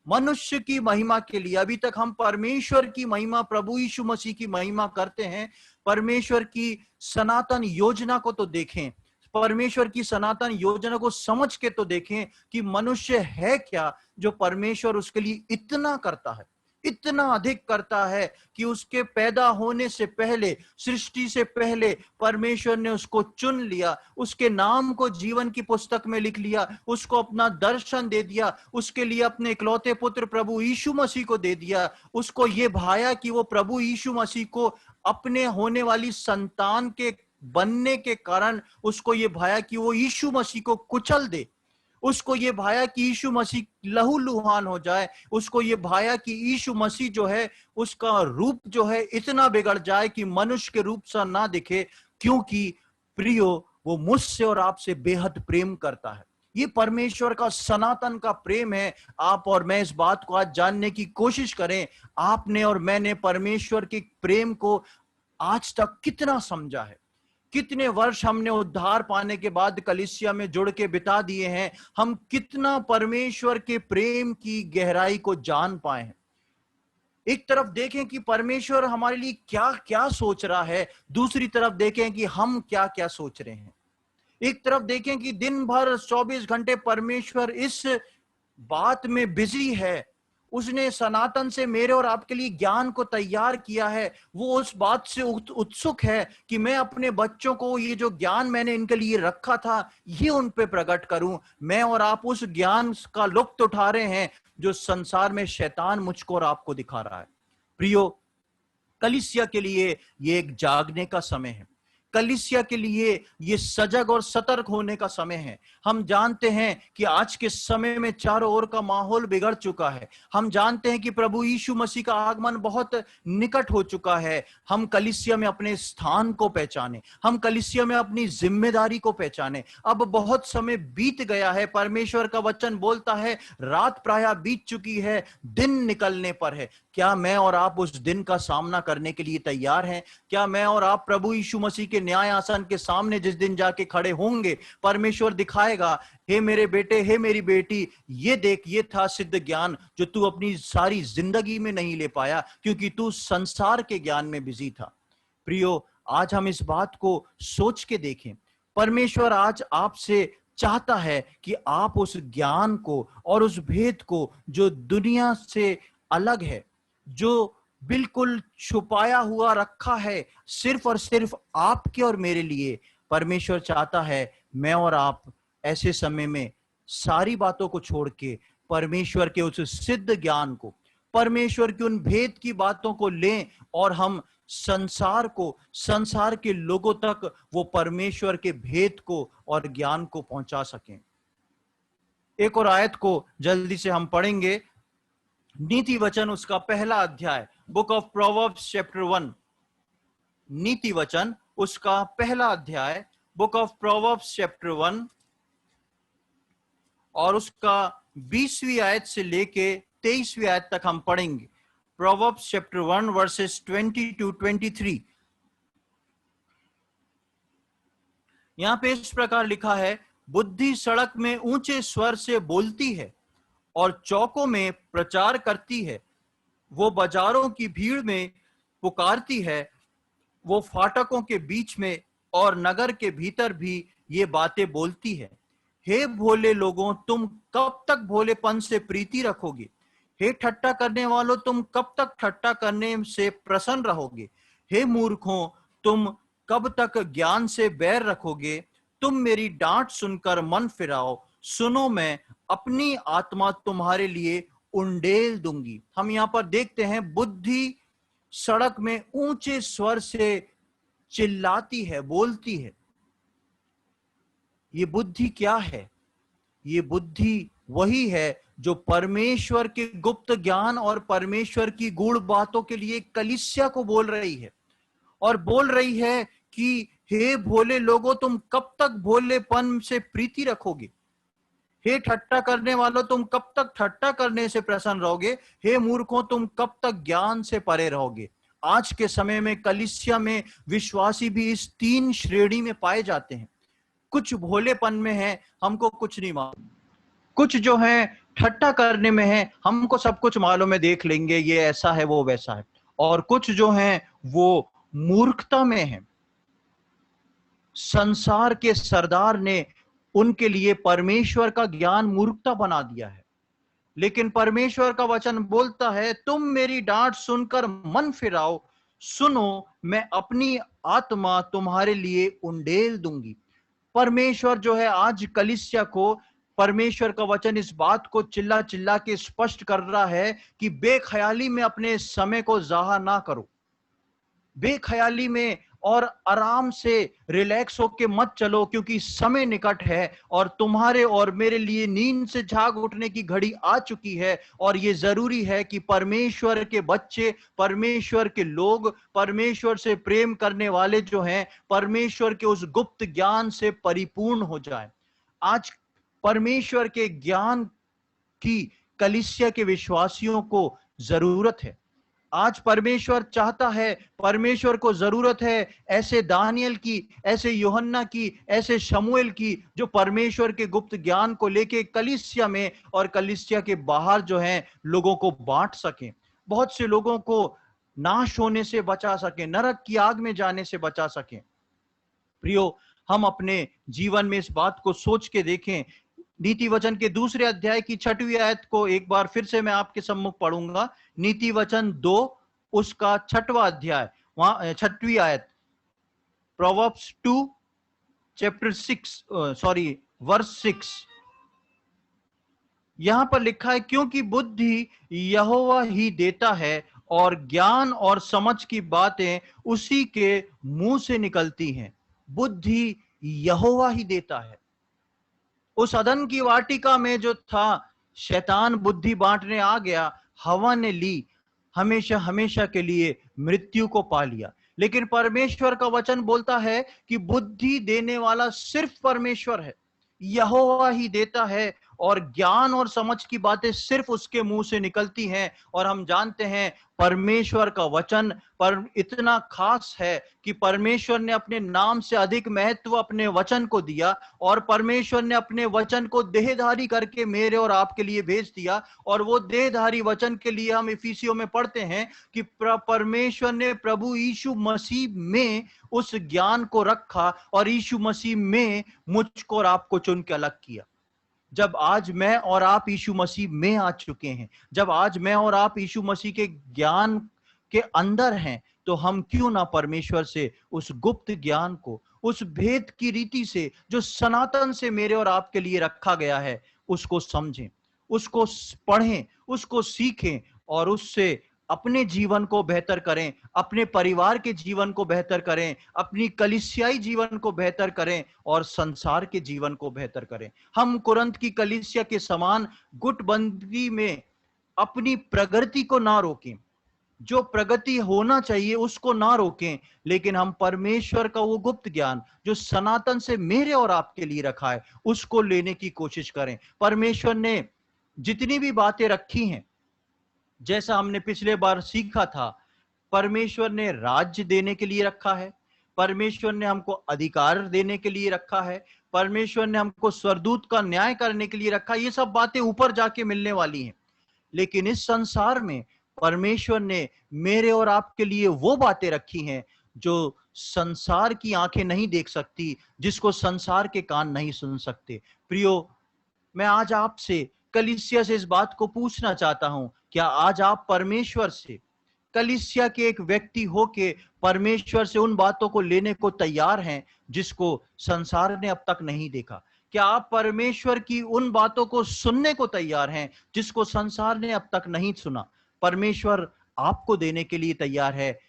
मनुष्य की महिमा के लिए। अभी तक हम परमेश्वर की महिमा, प्रभु यीशु मसीह की महिमा करते हैं। परमेश्वर की सनातन योजना को तो देखें, परमेश्वर की सनातन योजना को समझ के तो देखें कि मनुष्य है क्या जो परमेश्वर उसके लिए इतना करता है, इतना अधिक करता है कि उसके पैदा होने से पहले, सृष्टि से पहले परमेश्वर ने उसको चुन लिया, उसके नाम को जीवन की पुस्तक में लिख लिया, उसको अपना दर्शन दे दिया, उसके लिए अपने इकलौते पुत्र प्रभु यीशु मसीह को दे दिया। उसको ये भाया कि वो प्रभु यीशु मसीह को अपने होने वाली संतान के बनने के कारण उसको ये भाया कि वो यीशु मसीह को कुचल दे। उसको ये भाया कि यीशु मसीह लहूलुहान हो जाए। उसको ये भाया कि यीशु मसीह जो है उसका रूप जो है इतना बिगड़ जाए कि मनुष्य के रूप सा ना दिखे, क्योंकि प्रियो वो मुझसे और आपसे बेहद प्रेम करता है। ये परमेश्वर का सनातन का प्रेम है। आप और मैं इस बात को आज जानने की कोशिश करें, आपने और मैंने परमेश्वर के प्रेम को आज तक कितना समझा है। कितने वर्ष हमने उद्धार पाने के बाद कलीसिया में जुड़ के बिता दिए हैं, हम कितना परमेश्वर के प्रेम की गहराई को जान पाए हैं। एक तरफ देखें कि परमेश्वर हमारे लिए क्या क्या सोच रहा है, दूसरी तरफ देखें कि हम क्या क्या सोच रहे हैं। एक तरफ देखें कि दिन भर 24 घंटे परमेश्वर इस बात में बिजी है, उसने सनातन से मेरे और आपके लिए ज्ञान को तैयार किया है। वो उस बात से उत्सुक है कि मैं अपने बच्चों को ये जो ज्ञान मैंने इनके लिए रखा था ये उन पे प्रकट करूं। मैं और आप उस ज्ञान का लुत्फ उठा रहे हैं जो संसार में शैतान मुझको और आपको दिखा रहा है। प्रियो, कलीसिया के लिए ये एक जागने का समय है। कलीसिया के लिए ये सजग और सतर्क होने का समय है। हम जानते हैं कि आज के समय में चारों ओर का माहौल बिगड़ चुका है। हम जानते हैं कि प्रभु यीशु मसीह का आगमन बहुत निकट हो चुका है। हम कलीसिया में अपने स्थान को पहचाने, हम कलीसिया में अपनी जिम्मेदारी को पहचाने। अब बहुत समय बीत गया है। परमेश्वर का वचन बोलता है रात प्रायः बीत चुकी है, दिन निकलने पर है। क्या मैं और आप उस दिन का सामना करने के लिए तैयार हैं? क्या मैं और आप प्रभु यीशु मसीह के न्याय आसन के सामने जिस दिन जाके खड़े होंगे, परमेश्वर दिखाएगा, हे मेरे बेटे, हे मेरी बेटी, ये देख, ये था सिद्ध ज्ञान जो तू अपनी सारी जिंदगी में नहीं ले पाया क्योंकि तू संसार के ज्ञान में बिजी था। प्रियो, आज हम इस बात को सोच के देखें। परमेश्वर आज आपसे चाहता है कि आप उस ज्ञान को और उस भेद को जो दुनिया से अलग है, जो बिल्कुल छुपाया हुआ रखा है सिर्फ और सिर्फ आपके और मेरे लिए, परमेश्वर चाहता है मैं और आप ऐसे समय में सारी बातों को छोड़ के परमेश्वर के उस सिद्ध ज्ञान को, परमेश्वर के उन भेद की बातों को लें और हम संसार को, संसार के लोगों तक वो परमेश्वर के भेद को और ज्ञान को पहुंचा सकें। एक और आयत को जल्दी से हम पढ़ेंगे। नीति वचन उसका पहला अध्याय, बुक ऑफ प्रोवर्ब्स चैप्टर 1। नीति वचन उसका पहला अध्याय, बुक ऑफ प्रोवर्ब्स चैप्टर 1 और उसका 20वीं आयत से लेके 23वीं आयत तक हम पढ़ेंगे। Proverbs chapter 1 versus 20 to 23। यहां पे इस प्रकार लिखा है, बुद्धि सड़क में ऊंचे स्वर से बोलती है और चौकों में प्रचार करती है। वो बाजारों की भीड़ में पुकारती है, वो फाटकों के बीच में और नगर के भीतर भी ये बातें बोलती है। हे भोले लोगों, तुम कब तक भोलेपन से प्रीति रखोगे? हे ठट्टा करने वालों, तुम कब तक ठट्टा करने से प्रसन्न रहोगे? हे मूर्खों, तुम कब तक ज्ञान से बैर रखोगे? तुम मेरी डांट सुनकर मन फिराओ, सुनो मैं अपनी आत्मा तुम्हारे लिए उंडेल दूंगी। हम यहां पर देखते हैं बुद्धि सड़क में ऊंचे स्वर से चिल्लाती है, बोलती है। ये बुद्धि क्या है? ये बुद्धि वही है जो परमेश्वर के गुप्त ज्ञान और परमेश्वर की गूढ़ बातों के लिए कलीसिया को बोल रही है और बोल रही है कि हे भोले लोगों, तुम कब तक भोलेपन से प्रीति रखोगे? हे ठट्टा करने वालों, तुम कब तक ठट्टा करने से प्रसन्न रहोगे? हे मूर्खों, तुम कब तक ज्ञान से परे रहोगे? आज के समय में कलीसिया में विश्वासी भी इस 3 श्रेणी में पाए जाते हैं। कुछ भोलेपन में है, हमको कुछ नहीं मालूम। कुछ जो है ठट्टा करने में है, हमको सब कुछ मालूम है, देख लेंगे, ये ऐसा है, वो वैसा है। और कुछ जो है वो मूर्खता में है। संसार के सरदार ने उनके लिए परमेश्वर का ज्ञान मूर्खता बना दिया है। लेकिन परमेश्वर का वचन बोलता है, तुम मेरी डांट सुनकर मन फिराओ, सुनो मैं अपनी आत्मा तुम्हारे लिए उंडेल दूंगी। परमेश्वर जो है आज कलीसिया को, परमेश्वर का वचन इस बात को चिल्ला चिल्ला के स्पष्ट कर रहा है कि बेख्याली में अपने समय को जाया ना करो। बेख्याली में और आराम से रिलैक्स होके मत चलो, क्योंकि समय निकट है और तुम्हारे और मेरे लिए नींद से जाग उठने की घड़ी आ चुकी है। और ये जरूरी है कि परमेश्वर के बच्चे, परमेश्वर के लोग, परमेश्वर से प्रेम करने वाले जो हैं, परमेश्वर के उस गुप्त ज्ञान से परिपूर्ण हो जाए। आज परमेश्वर के ज्ञान की कलीसिया के विश्वासियों को जरूरत है। आज परमेश्वर चाहता है, परमेश्वर को जरूरत है ऐसे दानियल की, ऐसे यूहन्ना की, ऐसे शमूएल की, जो परमेश्वर के गुप्त ज्ञान को लेके कलीसिया में और कलीसिया के बाहर जो है लोगों को बांट सकें, बहुत से लोगों को नाश होने से बचा सकें, नरक की आग में जाने से बचा सकें। प्रियो, हम अपने जीवन में इस बात को सोच के देखें। नीति वचन के 2 अध्याय की 6वीं आयत को एक बार फिर से मैं आपके सम्मुख पढ़ूंगा। नीति वचन 2 उसका 6वां अध्याय, वहां 6वीं आयत, प्रोवर्ब्स 2 चैप्टर 6 वर्स 6। यहां पर लिखा है, क्योंकि बुद्धि यहोवा ही देता है और ज्ञान और समझ की बातें उसी के मुंह से निकलती हैं। बुद्धि यहोवा ही देता है। उस अदन की वाटिका में जो था, शैतान बुद्धि बांटने आ गया, हवा ने ली, हमेशा हमेशा के लिए मृत्यु को पा लिया। लेकिन परमेश्वर का वचन बोलता है कि बुद्धि देने वाला सिर्फ परमेश्वर है, यहोवा ही देता है, और ज्ञान और समझ की बातें सिर्फ उसके मुंह से निकलती हैं। और हम जानते हैं परमेश्वर का वचन पर इतना खास है कि परमेश्वर ने अपने नाम से अधिक महत्व अपने वचन को दिया, और परमेश्वर ने अपने वचन को देहधारी करके मेरे और आपके लिए भेज दिया। और वो देहधारी वचन के लिए हम इफिसियों में पढ़ते हैं कि परमेश्वर ने प्रभु यीशु मसीह में उस ज्ञान को रखा, और यीशु मसीह में मुझको और आपको चुन के अलग किया। जब आज मैं और आप यीशु मसीह में आ चुके हैं, जब आज मैं और आप यीशु मसीह के ज्ञान के अंदर हैं, तो हम क्यों ना परमेश्वर से उस गुप्त ज्ञान को, उस भेद की रीति से जो सनातन से मेरे और आपके लिए रखा गया है, उसको समझें, उसको पढ़ें, उसको सीखें, और उससे अपने जीवन को बेहतर करें, अपने परिवार के जीवन को बेहतर करें, अपनी कलीसियाई जीवन को बेहतर करें, और संसार के जीवन को बेहतर करें। हम कुरंत की कलीसिया के समान गुटबंदी में अपनी प्रगति को ना रोकें, जो प्रगति होना चाहिए उसको ना रोकें, लेकिन हम परमेश्वर का वो गुप्त ज्ञान जो सनातन से मेरे और आपके लिए रखा है, उसको लेने की कोशिश करें। परमेश्वर ने जितनी भी बातें रखी हैं, जैसा हमने पिछले बार सीखा था, परमेश्वर ने राज्य देने के लिए रखा है, परमेश्वर ने हमको अधिकार देने के लिए रखा है, परमेश्वर ने हमको स्वर्गदूत का न्याय करने के लिए रखा है। ये सब बातें ऊपर जाके मिलने वाली हैं, लेकिन इस संसार में परमेश्वर ने मेरे और आपके लिए वो बातें रखी हैं जो संसार की आंखें नहीं देख सकती, जिसको संसार के कान नहीं सुन सकते। प्रियो, मैं आज आपसे, कलीसिया से इस बात को पूछना चाहता हूं, क्या आज आप परमेश्वर से, कलीसिया के एक व्यक्ति होके परमेश्वर से उन बातों को लेने को तैयार हैं जिसको संसार ने अब तक नहीं देखा? क्या आप परमेश्वर की उन बातों को सुनने को तैयार हैं जिसको संसार ने अब तक नहीं सुना? परमेश्वर आपको देने के लिए तैयार है,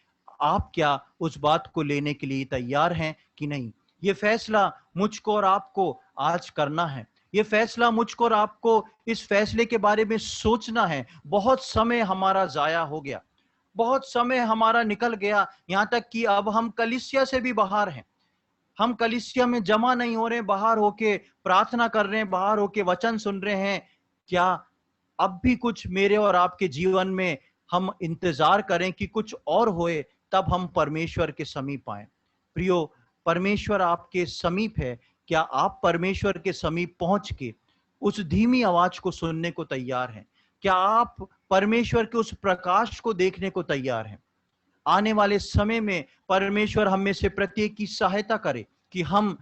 आप क्या उस बात को लेने के लिए तैयार हैं कि नहीं? ये फैसला मुझको और आपको आज करना है। ये फैसला मुझको और आपको इस फैसले के बारे में सोचना है। बहुत समय हमारा जाया हो गया, बहुत समय हमारा निकल गया, यहाँ तक कि अब हम कलीसिया से भी बाहर हैं। हम कलीसिया में जमा नहीं हो रहे, बाहर होके प्रार्थना कर रहे हैं, बाहर होके वचन सुन रहे हैं। क्या अब भी कुछ मेरे और आपके जीवन में हम इंतजार करें कि कुछ और होए तब हम परमेश्वर के समीप आए? प्रियो, परमेश्वर आपके समीप है। क्या आप परमेश्वर के समीप पहुंच के उस धीमी आवाज को सुनने को तैयार हैं? क्या आप परमेश्वर के उस प्रकाश को देखने को तैयार हैं? आने वाले समय में परमेश्वर हम में से प्रत्येक की सहायता करे कि हम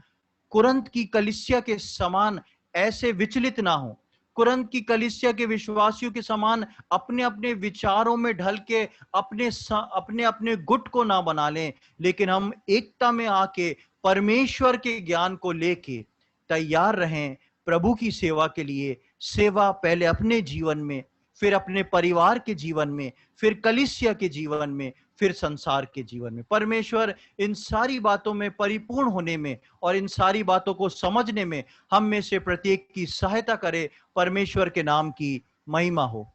कुरंत की कलीसिया के समान ऐसे विचलित ना हो, कुरंत की कलीसिया के विश्वासियों के समान अपने अपने विचारों में ढल के अपने अपने गुट को ना बना लें, लेकिन हम एकता में आके परमेश्वर के ज्ञान को लेके तैयार रहें प्रभु की सेवा के लिए। सेवा पहले अपने जीवन में, फिर अपने परिवार के जीवन में, फिर कलीसिया के जीवन में, फिर संसार के जीवन में। परमेश्वर इन सारी बातों में परिपूर्ण होने में और इन सारी बातों को समझने में हम में से प्रत्येक की सहायता करे। परमेश्वर के नाम की महिमा हो।